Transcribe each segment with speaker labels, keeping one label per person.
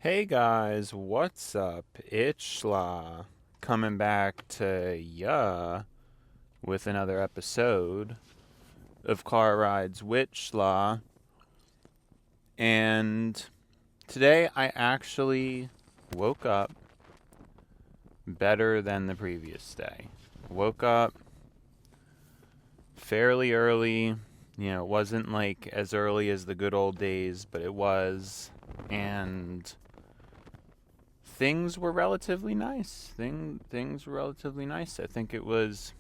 Speaker 1: Hey guys, what's up? It's Schla coming back to ya with another episode of Car Rides with Schla. And today I actually woke up better than the previous day. Woke up fairly early. It wasn't like as early as the good old days, but it was. And things were relatively nice. Things were relatively nice. I think it was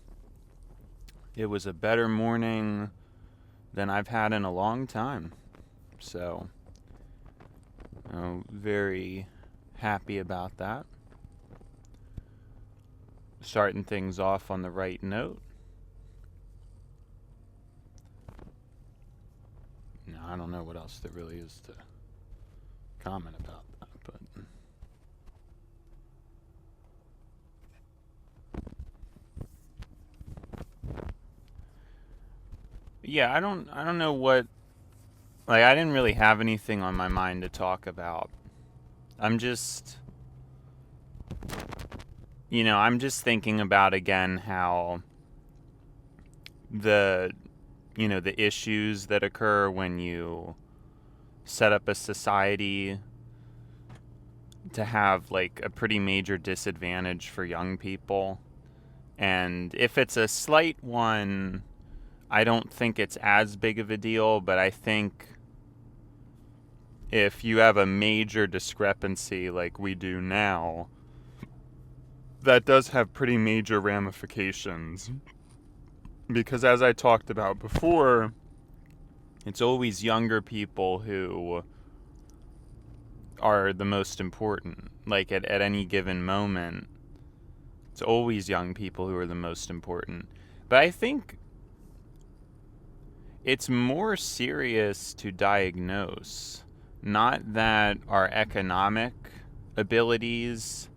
Speaker 1: a better morning than I've had in a long time. So, very happy about that. Starting things off on the right note. No, I don't know what else there really is to comment about that, but yeah, I don't know what, like, I didn't really have anything on my mind to talk about. I'm just I'm just thinking about again how the the issues that occur when you set up a society to have like a pretty major disadvantage for young people. And if it's a slight one, I don't think it's as big of a deal, but I think if you have a major discrepancy like we do now, that does have pretty major ramifications. Because as I talked about before, it's always younger people who are the most important. Like at any given moment, it's always young people who are the most important. But I think it's more serious to diagnose. Not that our economic abilities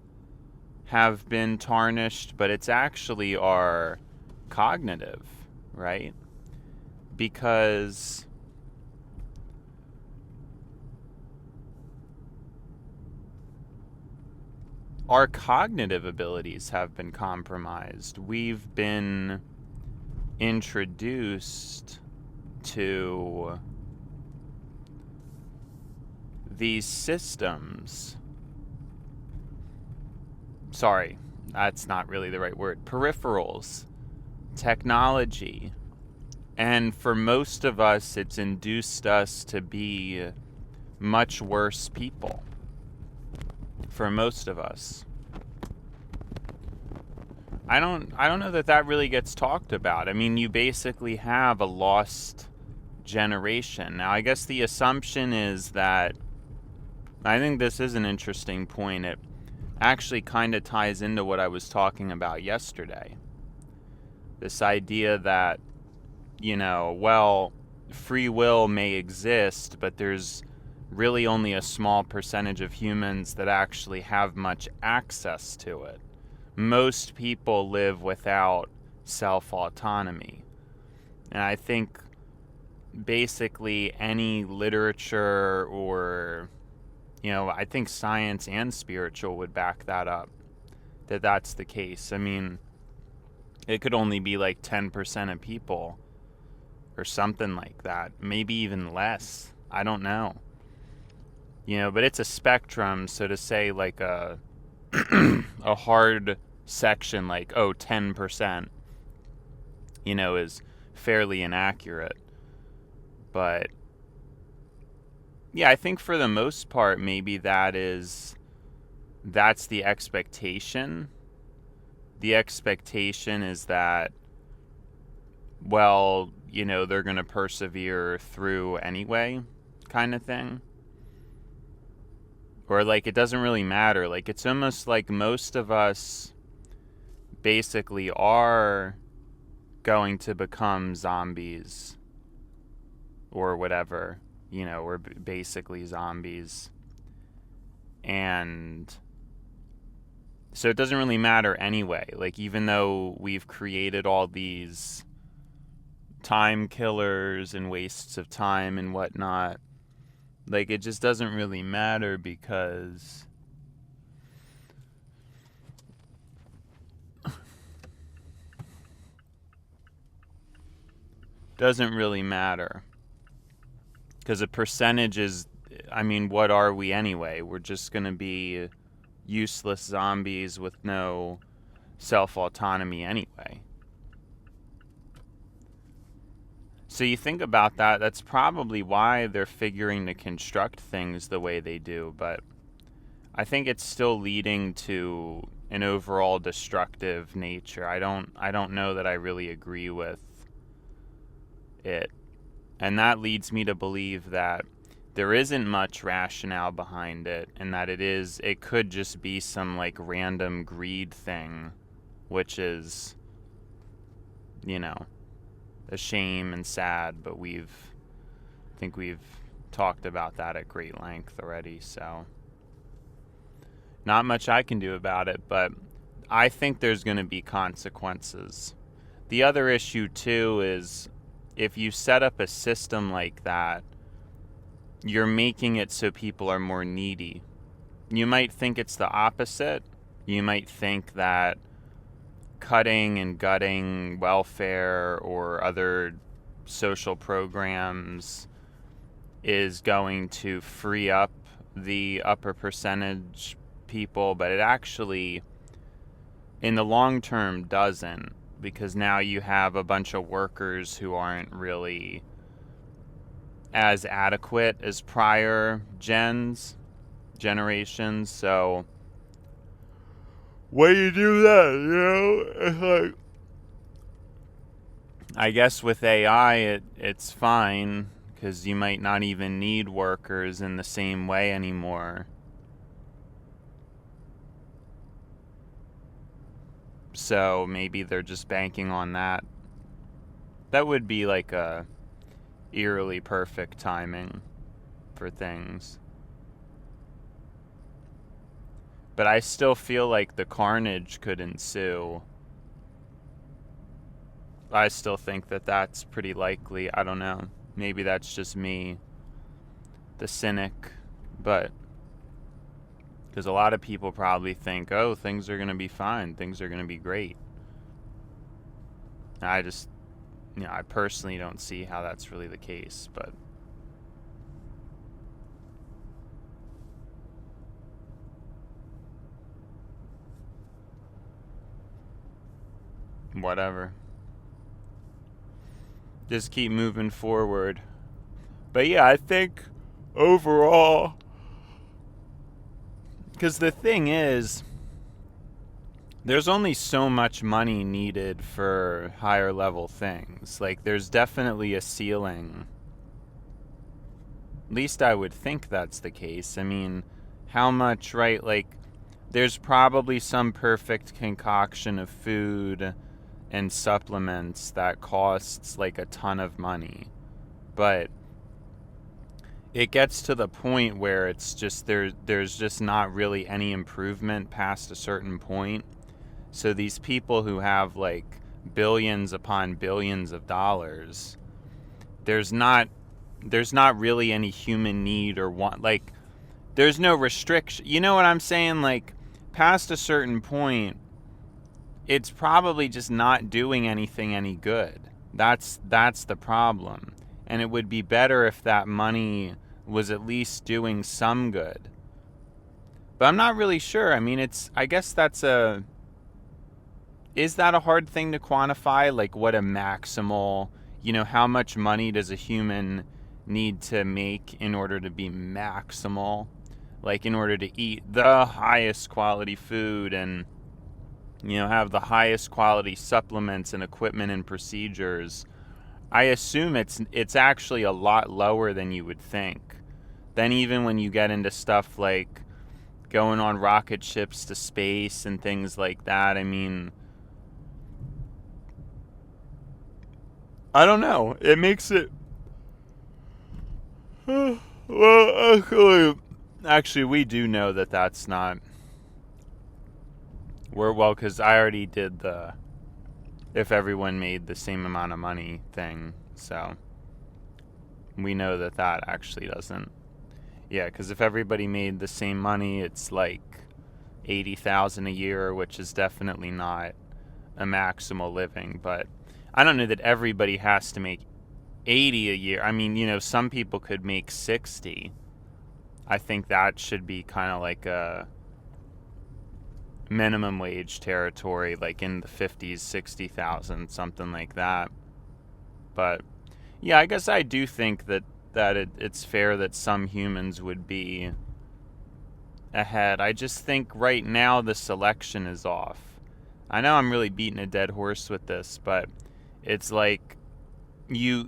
Speaker 1: have been tarnished, but it's actually our cognitive, right? Because our cognitive abilities have been compromised. We've been introduced to these systems. Sorry, that's not really the right word. Peripherals, technology. And for most of us, it's induced us to be much worse people. For most of us. I don't know that really gets talked about. I mean, you basically have a lost generation. Now, I guess the assumption is that I think this is an interesting point. It actually kind of ties into what I was talking about yesterday. This idea that, free will may exist, but there's really only a small percentage of humans that actually have much access to it. Most people live without self-autonomy. And I think basically any literature or, I think science and spiritual would back that up, that that's the case. I mean, it could only be like 10% of people or something like that. Maybe even less. I don't know. But it's a spectrum, so to say like a a hard section like 10%, is fairly inaccurate. But yeah, I think for the most part maybe that's the expectation. The expectation is that, well, they're going to persevere through anyway, kind of thing. Or like it doesn't really matter. Like it's almost like most of us basically are going to become zombies or whatever. We're basically zombies. And so it doesn't really matter anyway. Like even though we've created all these time killers and wastes of time and whatnot, Like, it just doesn't really matter because doesn't really matter. Because a percentage is, I mean, what are we anyway? We're just going to be useless zombies with no self-autonomy anyway. So you think about that, that's probably why they're figuring to construct things the way they do, but I think it's still leading to an overall destructive nature. I don't know that I really agree with it. And that leads me to believe that there isn't much rationale behind it, and that it could just be some like random greed thing, which is, you know, a shame and sad, but I think we've talked about that at great length already, so not much I can do about it, but I think there's going to be consequences. The other issue too is if you set up a system like that, you're making it so people are more needy. You might think it's the opposite. You might think that cutting and gutting welfare or other social programs is going to free up the upper percentage people, but it actually, in the long term, doesn't, because now you have a bunch of workers who aren't really as adequate as prior generations, so when you do that, you know, it's like, I guess with AI, it's fine, because you might not even need workers in the same way anymore. So maybe they're just banking on that. That would be like a eerily perfect timing for things. But I still feel like the carnage could ensue. I still think that that's pretty likely. I don't know. Maybe that's just me, the cynic. But because a lot of people probably think, oh, things are going to be fine. Things are going to be great. I just, I personally don't see how that's really the case, but whatever. Just keep moving forward. But yeah, I think overall, because the thing is, there's only so much money needed for higher level things. Like, there's definitely a ceiling. At least I would think that's the case. I mean, how much, right? Like, there's probably some perfect concoction of food and supplements that costs like a ton of money. But it gets to the point where it's just there's just not really any improvement past a certain point. So these people who have like billions upon billions of dollars, there's not really any human need or want, like, there's no restriction. You know what I'm saying? Like, past a certain point, it's probably just not doing anything any good. That's the problem. And it would be better if that money was at least doing some good. But I'm not really sure. I mean, I guess is that a hard thing to quantify? Like, what a maximal, how much money does a human need to make in order to be maximal? Like, in order to eat the highest quality food and, have the highest quality supplements and equipment and procedures. I assume it's actually a lot lower than you would think. Then even when you get into stuff like going on rocket ships to space and things like that, I mean, I don't know. It makes it... Well, actually, we do know that that's not... because I already did the if everyone made the same amount of money thing, so we know that actually doesn't Yeah, because if everybody made the same money, it's like 80,000 a year, which is definitely not a maximal living. But I don't know that everybody has to make 80 a year. I mean, some people could make 60. I think that should be kind of like a minimum wage territory, like in the 50s, 60,000, something like that. But yeah, I guess I do think that it's fair that some humans would be ahead. I just think right now the selection is off. I know I'm really beating a dead horse with this, but it's like you're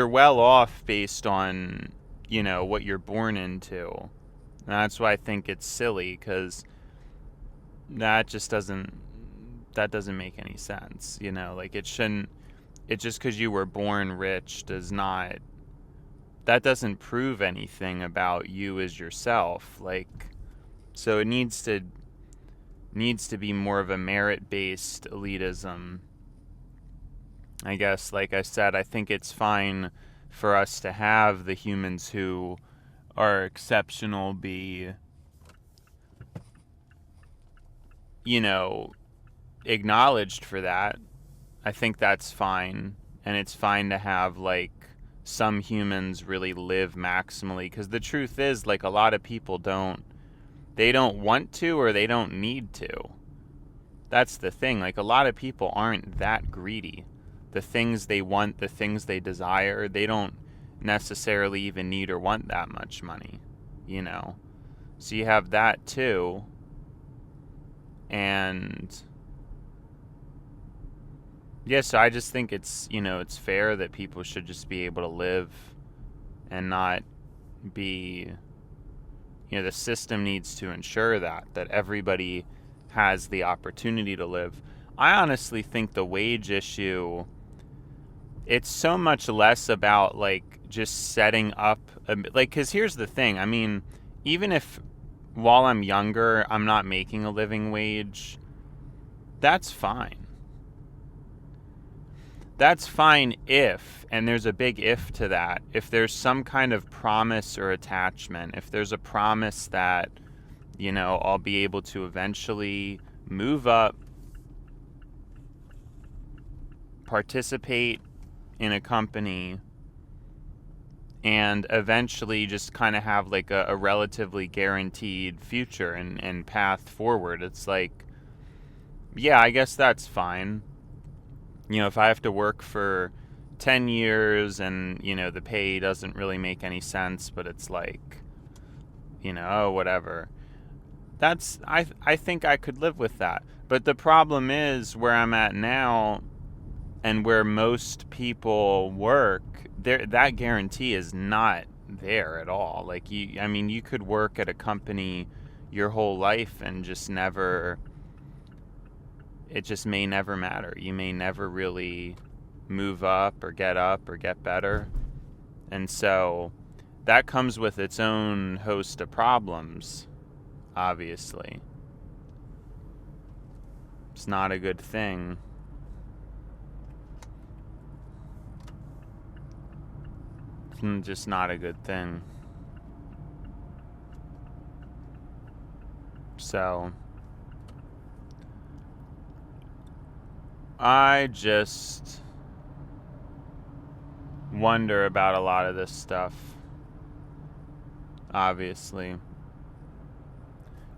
Speaker 1: well off based on, what you're born into. And that's why I think it's silly, because that just doesn't make any sense. Like it shouldn't. It just because you were born rich that doesn't prove anything about you as yourself. Like, so it needs to be more of a merit-based elitism. I guess, like I said, I think it's fine for us to have the humans who are exceptional be, acknowledged for that. I think that's fine. And it's fine to have, like, some humans really live maximally. Because the truth is, like, a lot of people they don't want to, or they don't need to. That's the thing. Like, a lot of people aren't that greedy. The things they want, the things they desire, they don't necessarily even need or want that much money, So you have that too. And yeah, so I just think it's fair that people should just be able to live and not be, the system needs to ensure that everybody has the opportunity to live. I honestly think the wage issue, it's so much less about, like, just setting up, because here's the thing. I mean, even if while I'm younger, I'm not making a living wage, that's fine. That's fine if, and there's a big if to that, if there's some kind of promise or attachment, if there's a promise that, I'll be able to eventually move up, participate in a company, and eventually just kind of have like a relatively guaranteed future and path forward. It's like, yeah, I guess that's fine. If I have to work for 10 years and, the pay doesn't really make any sense, but it's like, oh, whatever. I think I could live with that. But the problem is where I'm at now and where most people work, that guarantee is not there at all. Like, you could work at a company your whole life and just never, it just may never matter. You may never really move up or get better. And so that comes with its own host of problems, obviously. It's not a good thing. It's just not a good thing. So I just wonder about a lot of this stuff, obviously.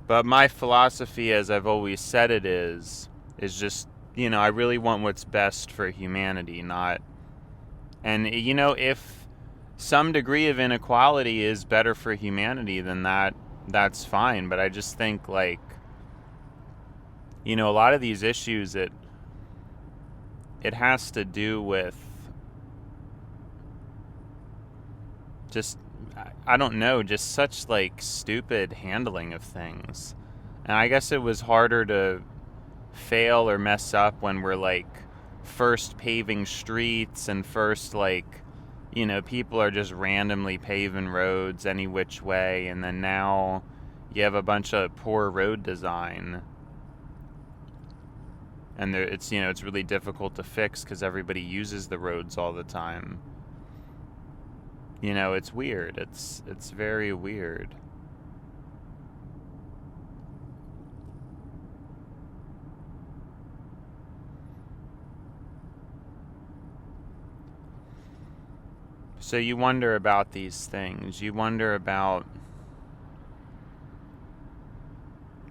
Speaker 1: But my philosophy, as I've always said it is just, I really want what's best for humanity, not... And, if some degree of inequality is better for humanity, then that's fine. But I just think, like, a lot of these issues, it has to do with just, I don't know, just such, like, stupid handling of things. And I guess it was harder to fail or mess up when we're, like, first paving streets and first, like, people are just randomly paving roads any which way, and then now you have a bunch of poor road design. And it's really difficult to fix because everybody uses the roads all the time. It's weird. It's very weird. So you wonder about these things. You wonder about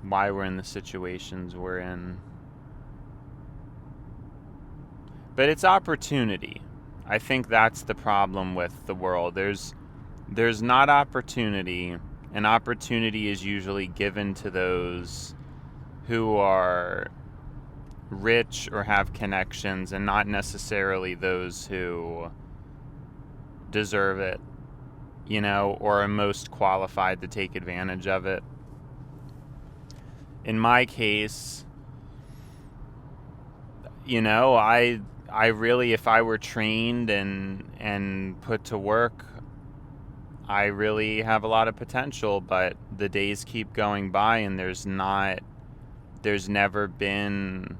Speaker 1: why we're in the situations we're in. But it's opportunity. I think that's the problem with the world. There's not opportunity, and opportunity is usually given to those who are rich or have connections, and not necessarily those who deserve it, or are most qualified to take advantage of it. In my case, I really, if I were trained and put to work, I really have a lot of potential, but the days keep going by and there's never been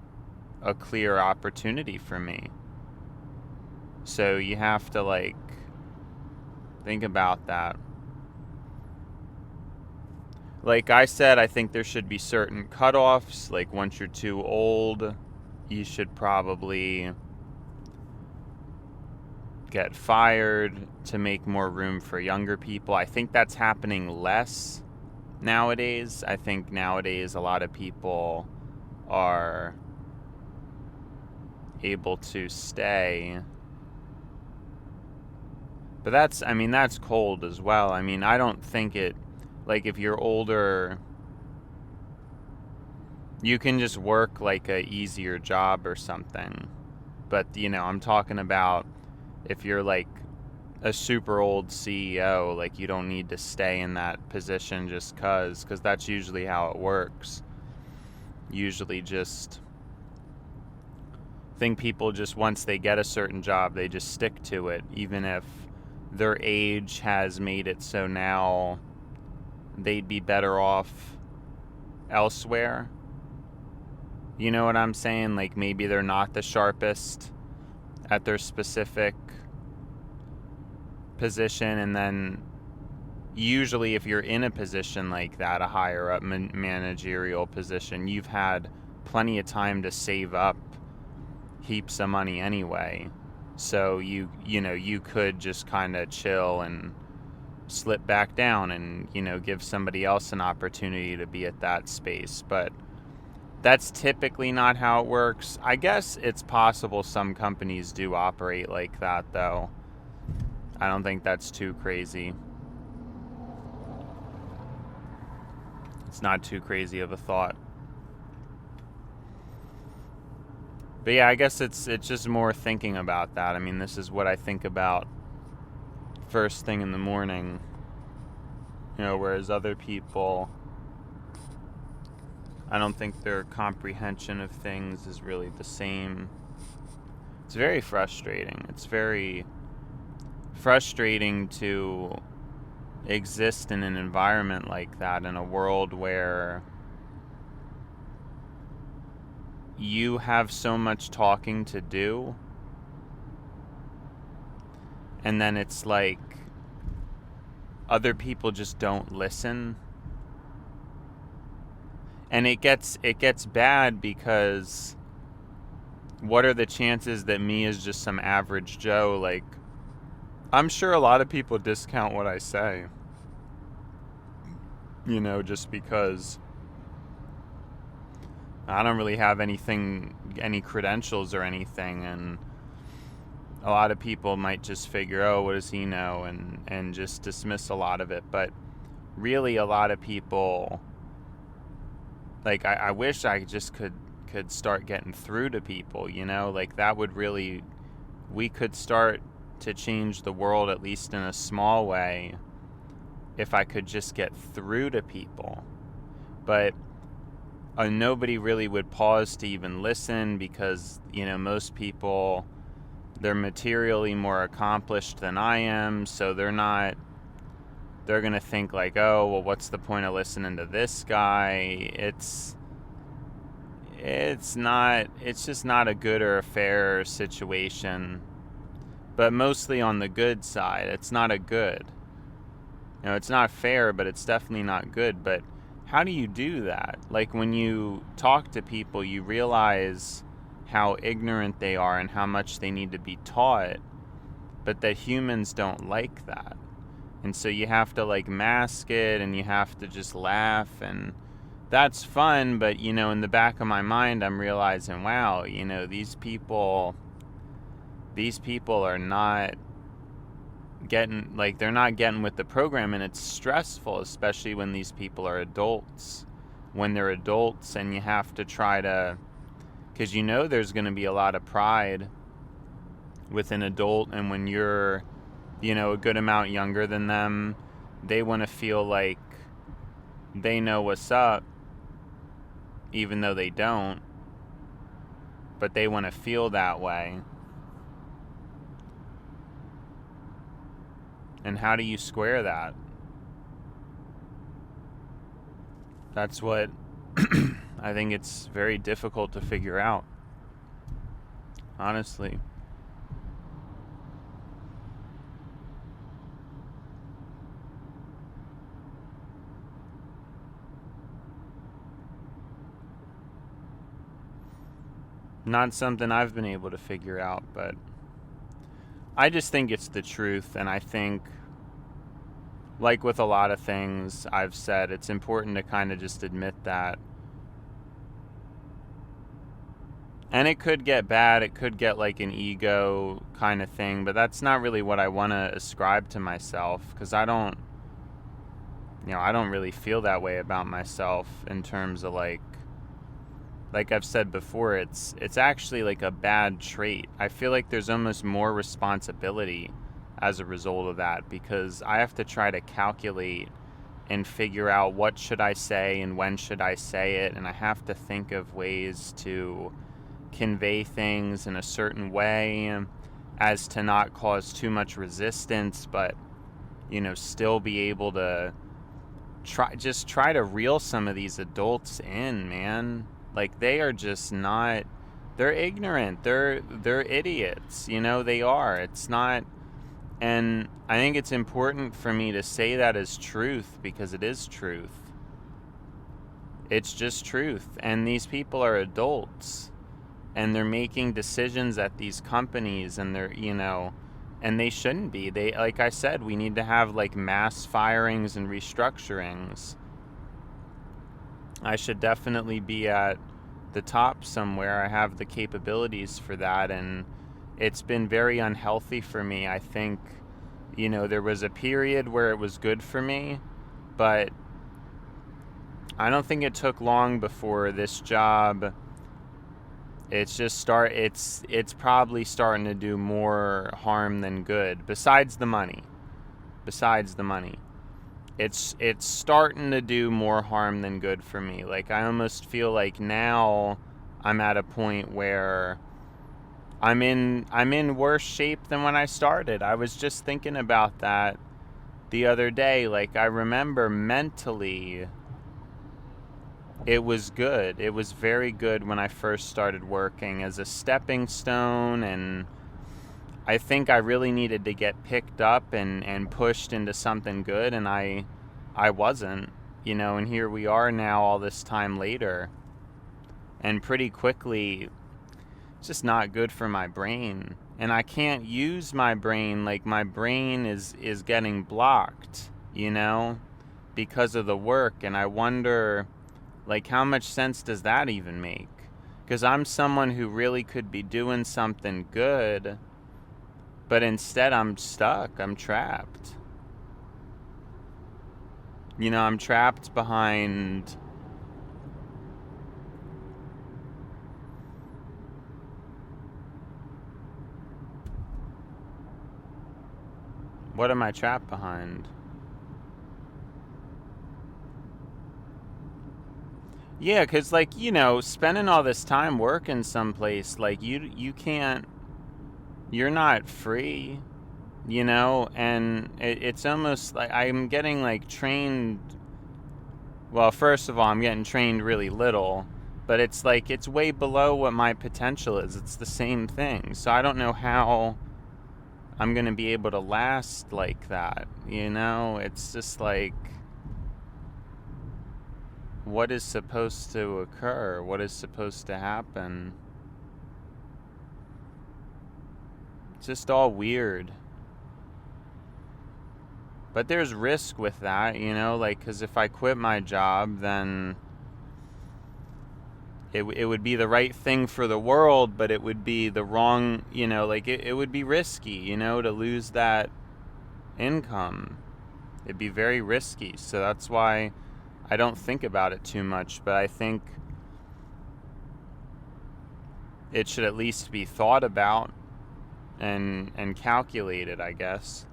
Speaker 1: a clear opportunity for me. So you have to think about that. Like I said, I think there should be certain cutoffs. Like once you're too old, you should probably get fired to make more room for younger people. I think that's happening less nowadays. I think nowadays a lot of people are able to stay. But that's cold as well. I don't think if you're older, you can just work a easier job or something. But, I'm talking about if you're a super old CEO, you don't need to stay in that position just because that's usually how it works. Usually just think people just, once they get a certain job, they just stick to it, even if their age has made it so now they'd be better off elsewhere. You know what I'm saying? Maybe they're not the sharpest at their specific position, and then usually if you're in a position like that, a higher up managerial position, you've had plenty of time to save up heaps of money anyway. So you could just kind of chill and slip back down and give somebody else an opportunity to be at that space. But that's typically not how it works. I guess it's possible some companies do operate like that, though. I don't think that's too crazy. It's not too crazy of a thought. But yeah, I guess it's just more thinking about that. This is what I think about first thing in the morning. Whereas other people, I don't think their comprehension of things is really the same. It's very frustrating. It's very frustrating to exist in an environment like that, in a world where you have so much talking to do, and then it's other people just don't listen. And it gets bad because what are the chances that me as just some average Joe, I'm sure a lot of people discount what I say, just because I don't really have any credentials or anything, and a lot of people might just figure, oh, what does he know, and just dismiss a lot of it. But really, a lot of people, I wish I just could start getting through to people, that would really, we could start to change the world, at least in a small way, if I could just get through to people. But nobody really would pause to even listen because, most people, they're materially more accomplished than I am, so they're going to think oh, well, what's the point of listening to this guy? It's just not a good or a fair situation. but mostly on the good side. It's not a good. It's not fair, but it's definitely not good. But how do you do that? Like, when you talk to people, you realize how ignorant they are and how much they need to be taught, but that humans don't like that. And so you have to like mask it, and you have to just laugh, and that's fun. But in the back of my mind, I'm realizing, wow, these people are not getting, like, they're not getting with the program, and it's stressful, especially when these people are adults. When they're adults, and you have to try to, because there's going to be a lot of pride with an adult, and when you're a good amount younger than them, they want to feel like they know what's up, even though they don't, but they want to feel that way. And how do you square that? That's what I think it's very difficult to figure out, honestly. Not something I've been able to figure out, but I just think it's the truth. And I think, like with a lot of things I've said, it's important to kind of just admit that. And it could get bad, it could get like an ego kind of thing, but that's not really what I want to ascribe to myself, because I don't really feel that way about myself in terms of like I've said before, it's actually like a bad trait. I feel like there's almost more responsibility as a result of that, because I have to try to calculate and figure out what should I say and when should I say it, and I have to think of ways to convey things in a certain way as to not cause too much resistance, but still be able to try to reel some of these adults in, man. Like, they are just not, they're ignorant, they're idiots, they are. It's not, and I think it's important for me to say that as truth, because it is truth. It's just truth. And these people are adults, and they're making decisions at these companies, and they're, and they shouldn't be. They, like I said, we need to have like mass firings and restructurings. I should definitely be at the top somewhere. I have the capabilities for that, and it's been very unhealthy for me. I think, there was a period where it was good for me, but I don't think it took long before this job, it's probably starting to do more harm than good, besides the money. It's starting to do more harm than good for me. Like, I almost feel like now I'm at a point where I'm in worse shape than when I started. I was just thinking about that the other day. Like, I remember mentally it was good. It was very good when I first started working as a stepping stone, and I think I really needed to get picked up and pushed into something good, and I wasn't, and here we are now all this time later. And pretty quickly, it's just not good for my brain. And I can't use my brain. Like, my brain is getting blocked, because of the work. And I wonder, like, how much sense does that even make? Because I'm someone who really could be doing something good, but instead I'm stuck. I'm trapped. I'm trapped behind what am I trapped behind? Yeah, because, like, spending all this time working someplace, like, you can't, you're not free, and it's almost like I'm getting, like, trained. Well, first of all, I'm getting trained really little, but it's like, it's way below what my potential is. It's the same thing. So I don't know how I'm going to be able to last like that. It's just like, what is supposed to occur? What is supposed to happen? It's just all weird. But there's risk with that, because if I quit my job, then it would be the right thing for the world, but it would be the wrong, it would be risky, to lose that income. It'd be very risky. So that's why I don't think about it too much, but I think it should at least be thought about and calculated, I guess.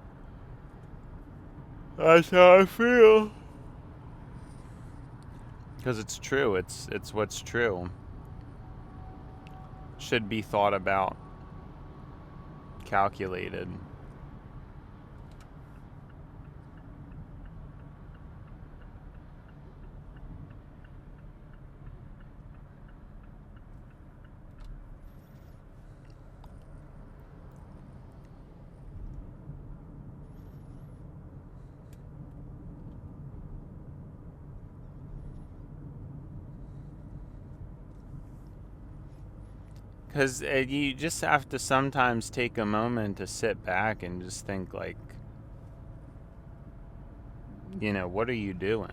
Speaker 1: That's how I feel. Because it's true. It's what's true. Should be thought about, calculated. Because you just have to sometimes take a moment to sit back and just think, like, what are you doing?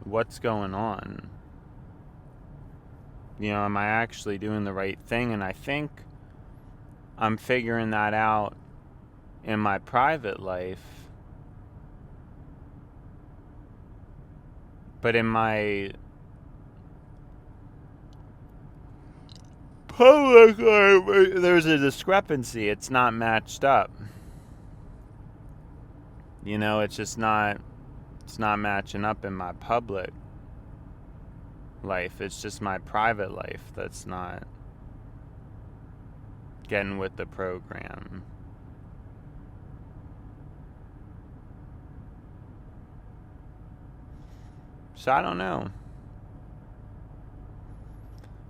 Speaker 1: What's going on? Am I actually doing the right thing? And I think I'm figuring that out in my private life. But in my public life, there's a discrepancy. It's not matched up. It's just not matching up in my public life. It's just my private life that's not getting with the program. So I don't know.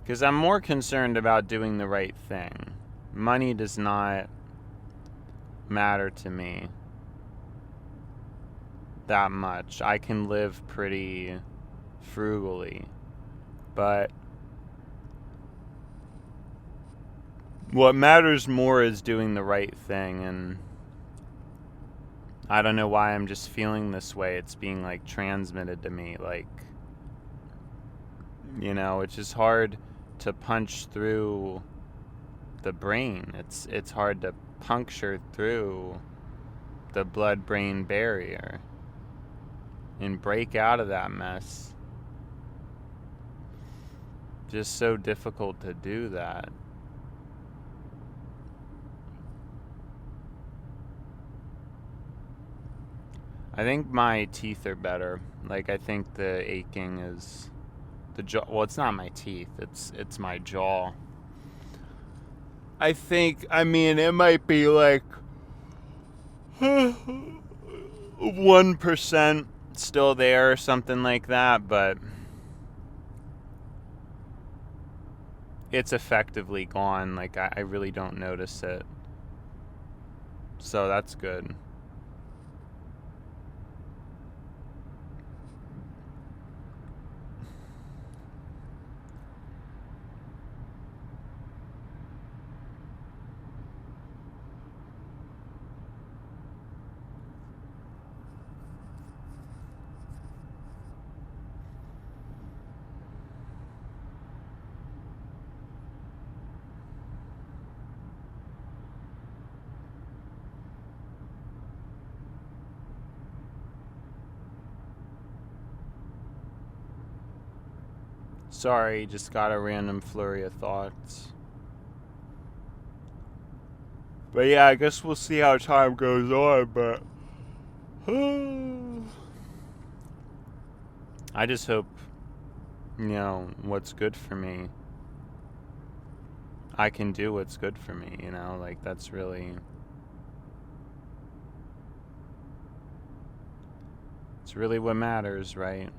Speaker 1: Because I'm more concerned about doing the right thing. Money does not matter to me that much. I can live pretty frugally. But what matters more is doing the right thing. And I don't know why I'm just feeling this way. It's being like transmitted to me. Like, it's just hard to punch through the brain. It's hard to puncture through the blood-brain barrier and break out of that mess. Just so difficult to do that. I think my teeth are better. Like, I think the aching is the jaw. Well, it's not my teeth. It's my jaw. I think, it might be like 1% still there or something like that, but it's effectively gone. Like, I really don't notice it. So that's good. Sorry, just got a random flurry of thoughts. But yeah, I guess we'll see how time goes on, but I just hope, what's good for me. I can do what's good for me, like that's really, it's really what matters, right?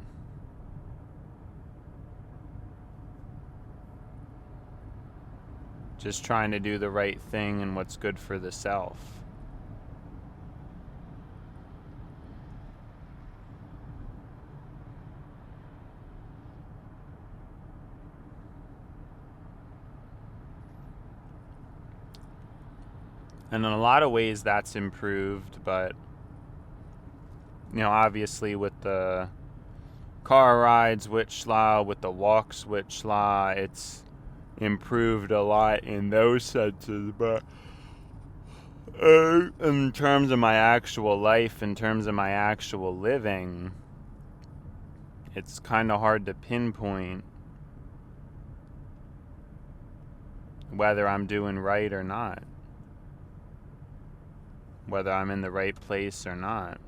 Speaker 1: Just trying to do the right thing and what's good for the self. And in a lot of ways that's improved, but obviously with the car rides, with the walks, it's improved a lot in those senses. But in terms of my actual life, in terms of my actual living, it's kind of hard to pinpoint whether I'm doing right or not. Whether I'm in the right place or not.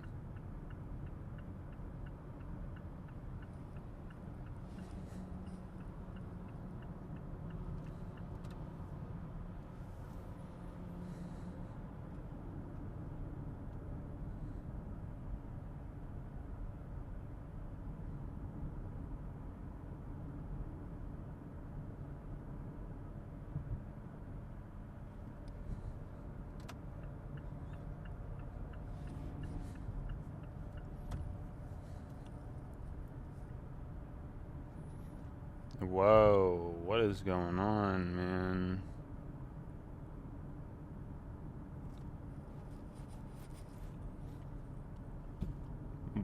Speaker 1: Whoa, what is going on, man?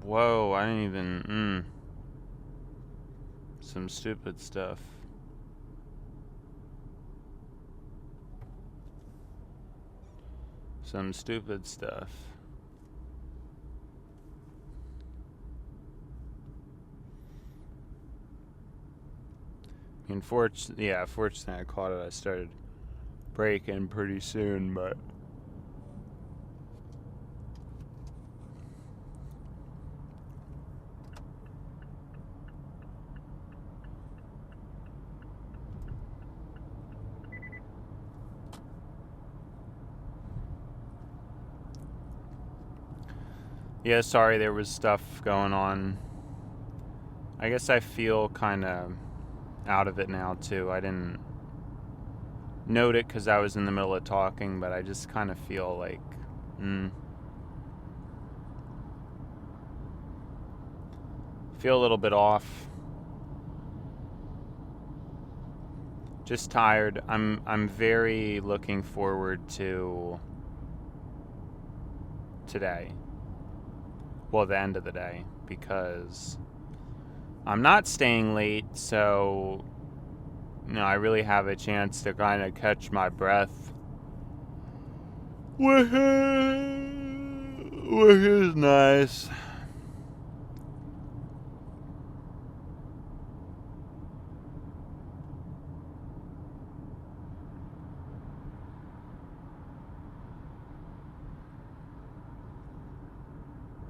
Speaker 1: Whoa, I didn't even, some stupid stuff. Some stupid stuff. Fortunately, I caught it. I started breaking pretty soon, but yeah, sorry, there was stuff going on. I guess I feel kind of out of it now too. I didn't note it because I was in the middle of talking, but I just kind of feel like feel a little bit off. Just tired. I'm very looking forward to today. Well, the end of the day, because I'm not staying late, so I really have a chance to kind of catch my breath, which is nice.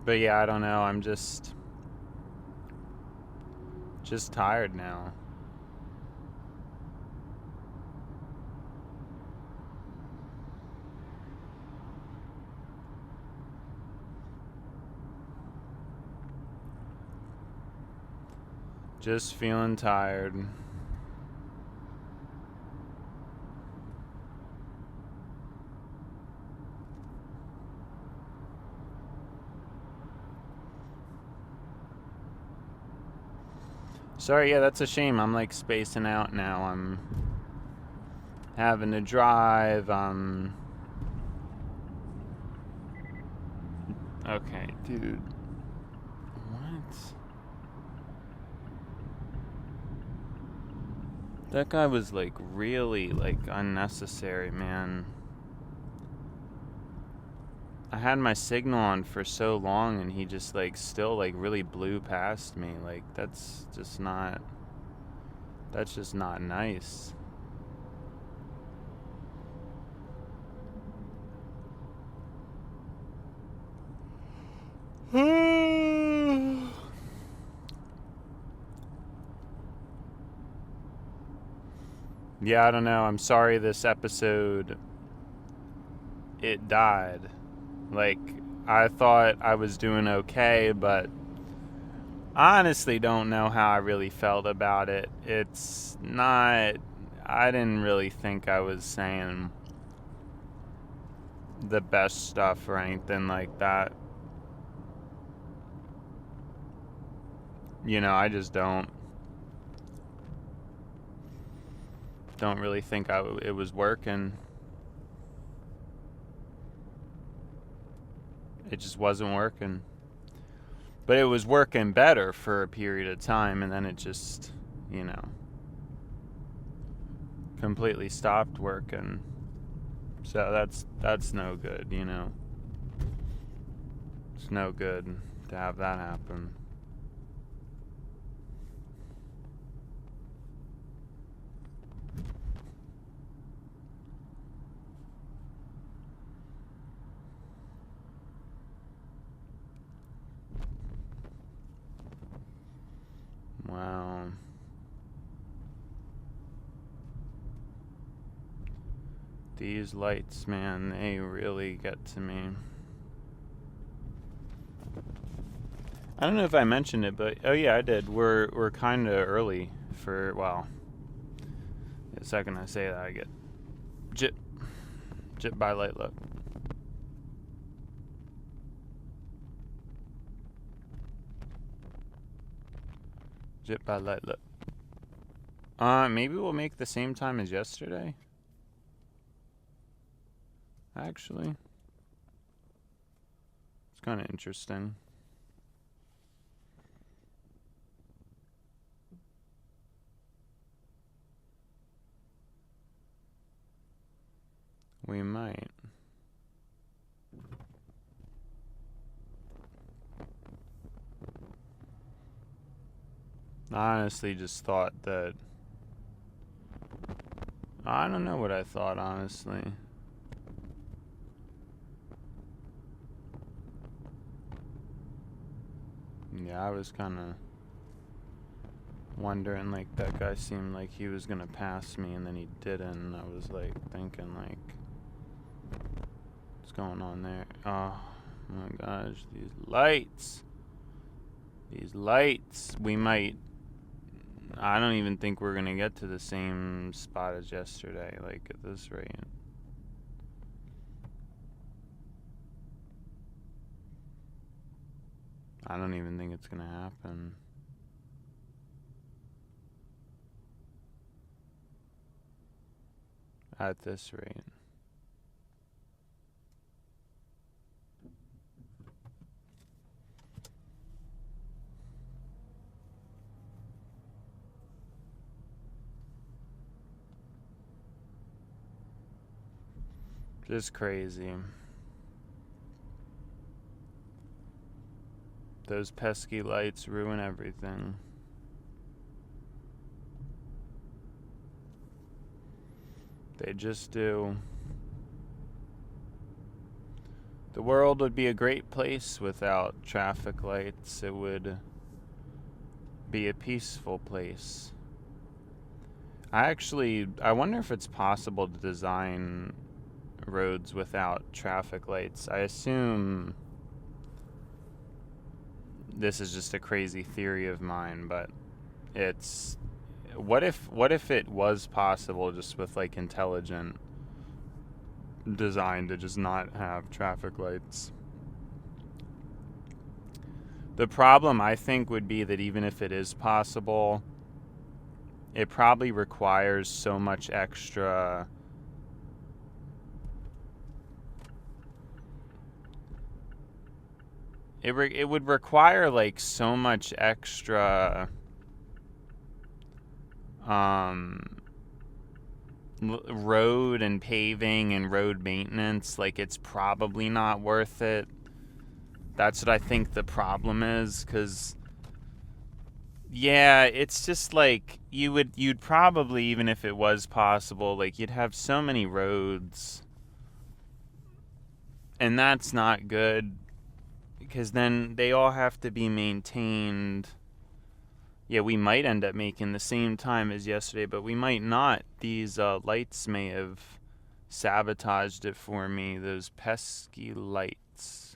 Speaker 1: But yeah, I don't know. I'm just tired now. Just feeling tired. Sorry, yeah, that's a shame. I'm like spacing out now. I'm having to drive. Okay, dude. What? That guy was like really like unnecessary, man. I had my signal on for so long and he just like still like really blew past me. Like that's just not nice. Yeah, I don't know. I'm sorry this episode it died. Like, I thought I was doing okay, but I honestly don't know how I really felt about it. It's not... I didn't really think I was saying the best stuff or anything like that. I just don't really think it was working. It just wasn't working. But it was working better for a period of time, and then it just, completely stopped working. So that's no good, It's no good to have that happen. Wow. These lights, man, they really get to me. I don't know if I mentioned it, but oh yeah, I did. We're kind of early for, well, the second I say that, I get jip by light look. Jip by light look. Maybe we'll make the same time as yesterday. Actually, it's kind of interesting. We might. I honestly just thought that... I don't know what I thought, honestly. Yeah, I was kind of wondering, like, that guy seemed like he was gonna pass me, and then he didn't, and I was, like, thinking, like, what's going on there? Oh, my gosh, these lights! These lights! We might... I don't even think we're gonna get to the same spot as yesterday, like, at this rate. I don't even think it's gonna happen. At this rate. Just crazy. Those pesky lights ruin everything. They just do. The world would be a great place without traffic lights. It would be a peaceful place. I wonder if it's possible to design roads without traffic lights. I assume this is just a crazy theory of mine, but it's... What if it was possible just with, like, intelligent design to just not have traffic lights? The problem, I think, would be that even if it is possible, it probably requires so much extra... It would require, like, so much extra... road and paving and road maintenance. Like, it's probably not worth it. That's what I think the problem is, because yeah, it's just like you'd probably, even if it was possible, like, you'd have so many roads, and that's not good, because then they all have to be maintained. Yeah, we might end up making the same time as yesterday, but we might not. These lights may have sabotaged it for me, those pesky lights.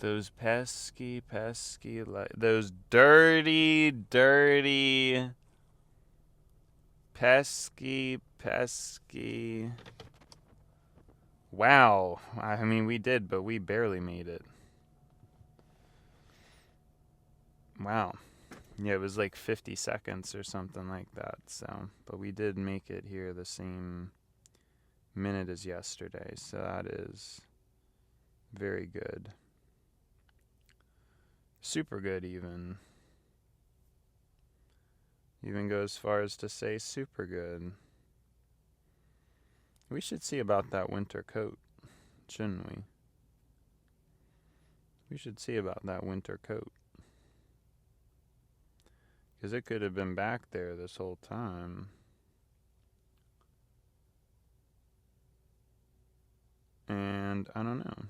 Speaker 1: Those those dirty, pesky. Wow. I mean, we did, but we barely made it. Wow. Yeah, it was like 50 seconds or something like that. So, but we did make it here the same minute as yesterday. So that is very good. Super good, even. Even go as far as to say super good. We should see about that winter coat, shouldn't we? We should see about that winter coat. Because it could have been back there this whole time. And I don't know.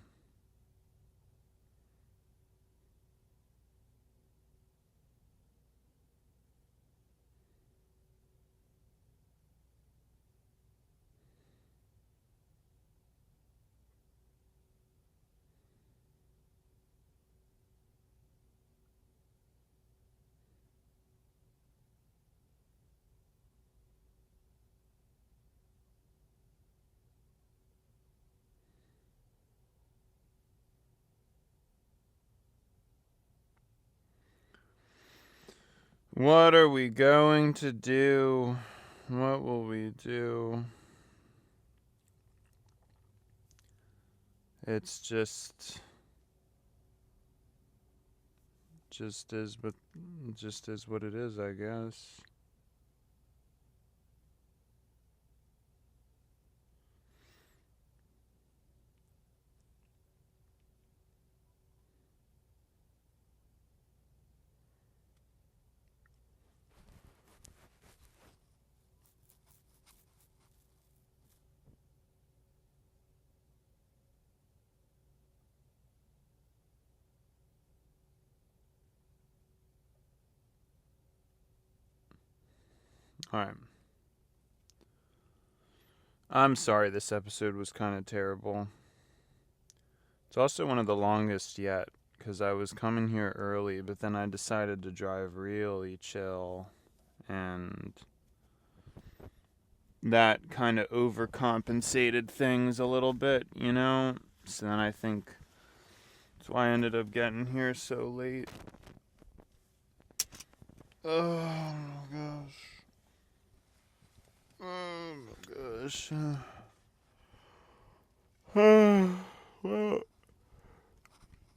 Speaker 1: What are we going to do? What will we do? It's just is what it is, I guess. Alright. I'm sorry this episode was kind of terrible. It's also one of the longest yet, because I was coming here early, but then I decided to drive really chill, and that kind of overcompensated things a little bit, you know? So then I think that's why I ended up getting here so late. Oh my gosh. Oh my gosh. Well,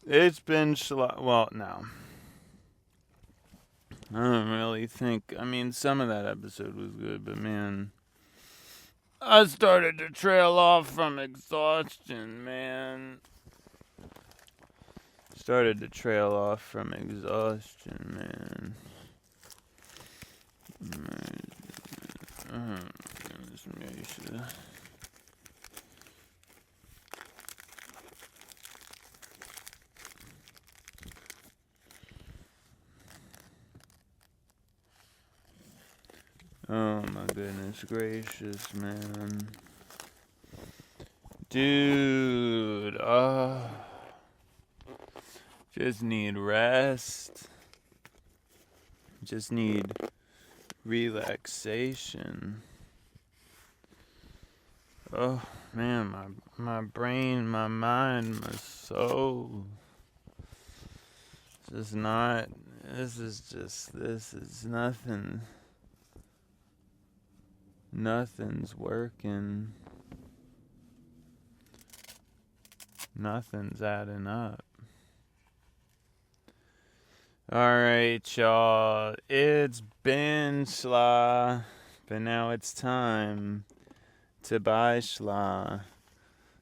Speaker 1: it's been well, no. I don't really think. I mean, some of that episode was good, but man, I started to trail off from exhaustion, man. Started to trail off from exhaustion, man. Goodness gracious. Oh my goodness gracious, man. Dude, just need rest. Just need relaxation. Oh man, my brain, my mind, my soul. This is nothing. Nothing's working. Nothing's adding up. Alright, y'all. It's been schla, but now it's time to buy schla.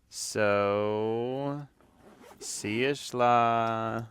Speaker 1: So, see ya schla.